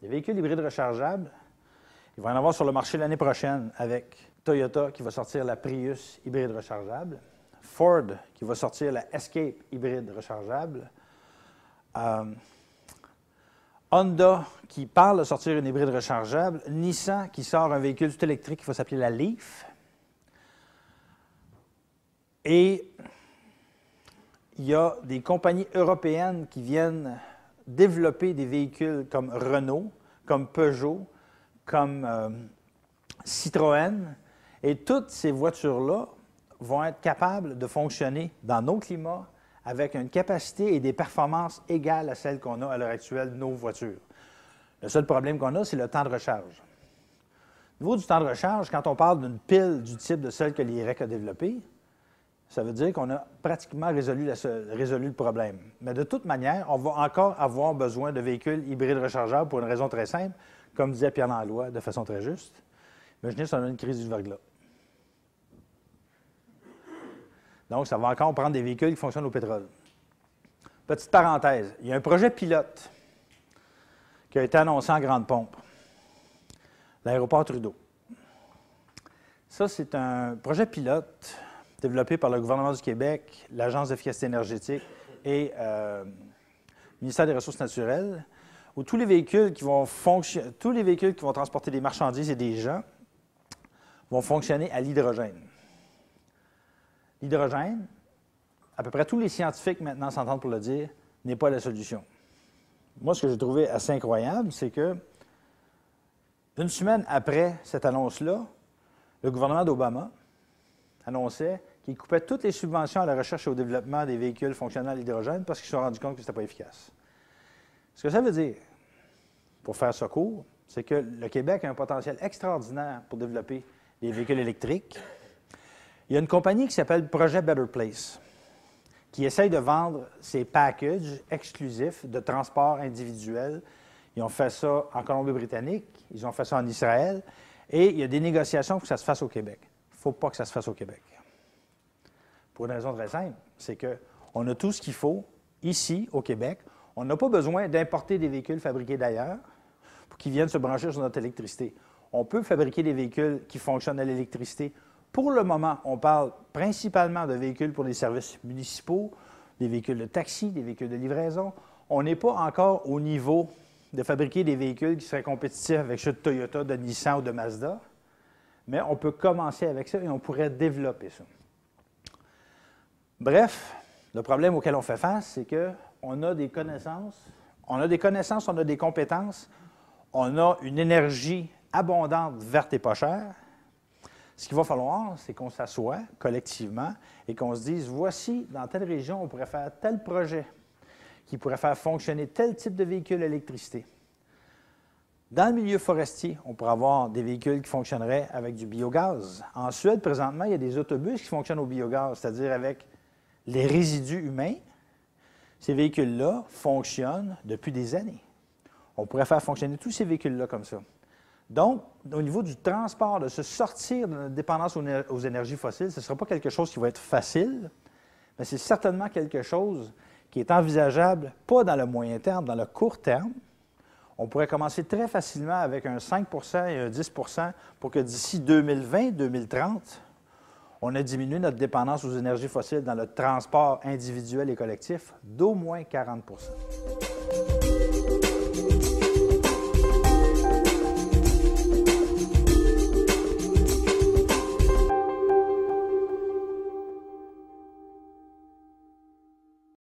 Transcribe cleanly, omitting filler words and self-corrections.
Les véhicules hybrides rechargeables, il va y en avoir sur le marché l'année prochaine avec Toyota qui va sortir la Prius hybride rechargeable, Ford qui va sortir la Escape hybride rechargeable, Honda qui parle de sortir une hybride rechargeable, Nissan qui sort un véhicule tout électrique qui va s'appeler la Leaf. Et il y a des compagnies européennes qui viennent développer des véhicules comme Renault, comme Peugeot, comme Citroën. Et toutes ces voitures-là vont être capables de fonctionner dans nos climats avec une capacité et des performances égales à celles qu'on a à l'heure actuelle de nos voitures. Le seul problème qu'on a, c'est le temps de recharge. Au niveau du temps de recharge, quand on parle d'une pile du type de celle que l'IREC a développée, ça veut dire qu'on a pratiquement résolu le problème. Mais de toute manière, on va encore avoir besoin de véhicules hybrides rechargeables pour une raison très simple, comme disait Pierre Langlois de façon très juste. Imaginez si on a une crise du verglas. Donc, ça va encore prendre des véhicules qui fonctionnent au pétrole. Petite parenthèse, il y a un projet pilote qui a été annoncé en grande pompe, l'aéroport Trudeau. Ça, c'est un projet pilote développé par le gouvernement du Québec, l'Agence d'efficacité énergétique et le ministère des Ressources naturelles, où tous les véhicules qui vont transporter des marchandises et des gens vont fonctionner à l'hydrogène. L'hydrogène, à peu près tous les scientifiques maintenant s'entendent pour le dire, n'est pas la solution. Moi, ce que j'ai trouvé assez incroyable, c'est que une semaine après cette annonce-là, le gouvernement d'Obama annonçait qu'il coupait toutes les subventions à la recherche et au développement des véhicules fonctionnant à l'hydrogène parce qu'ils se sont rendus compte que ce n'était pas efficace. Ce que ça veut dire, pour faire ça court, c'est que le Québec a un potentiel extraordinaire pour développer des véhicules électriques. Il y a une compagnie qui s'appelle Projet Better Place qui essaye de vendre ses packages exclusifs de transport individuel. Ils ont fait ça en Colombie-Britannique, ils ont fait ça en Israël, et il y a des négociations pour que ça se fasse au Québec. Il ne faut pas que ça se fasse au Québec. Pour une raison très simple, c'est qu'on a tout ce qu'il faut ici, au Québec. On n'a pas besoin d'importer des véhicules fabriqués d'ailleurs pour qu'ils viennent se brancher sur notre électricité. On peut fabriquer des véhicules qui fonctionnent à l'électricité. Pour le moment, on parle principalement de véhicules pour les services municipaux, des véhicules de taxi, des véhicules de livraison. On n'est pas encore au niveau de fabriquer des véhicules qui seraient compétitifs avec ceux de Toyota, de Nissan ou de Mazda, mais on peut commencer avec ça et on pourrait développer ça. Bref, le problème auquel on fait face, c'est qu'on a des connaissances, on a des compétences, on a une énergie abondante, verte et pas chère. Ce qu'il va falloir, c'est qu'on s'assoie collectivement et qu'on se dise, voici, dans telle région, on pourrait faire tel projet qui pourrait faire fonctionner tel type de véhicule à électricité. Dans le milieu forestier, on pourrait avoir des véhicules qui fonctionneraient avec du biogaz. En Suède, présentement, il y a des autobus qui fonctionnent au biogaz, c'est-à-dire avec les résidus humains. Ces véhicules-là fonctionnent depuis des années. On pourrait faire fonctionner tous ces véhicules-là comme ça. Donc, au niveau du transport, de se sortir de notre dépendance aux énergies fossiles, ce ne sera pas quelque chose qui va être facile, mais c'est certainement quelque chose qui est envisageable, pas dans le moyen terme, dans le court terme. On pourrait commencer très facilement avec un 5 et un 10 pour que d'ici 2020-2030, on ait diminué notre dépendance aux énergies fossiles dans le transport individuel et collectif d'au moins 40 %.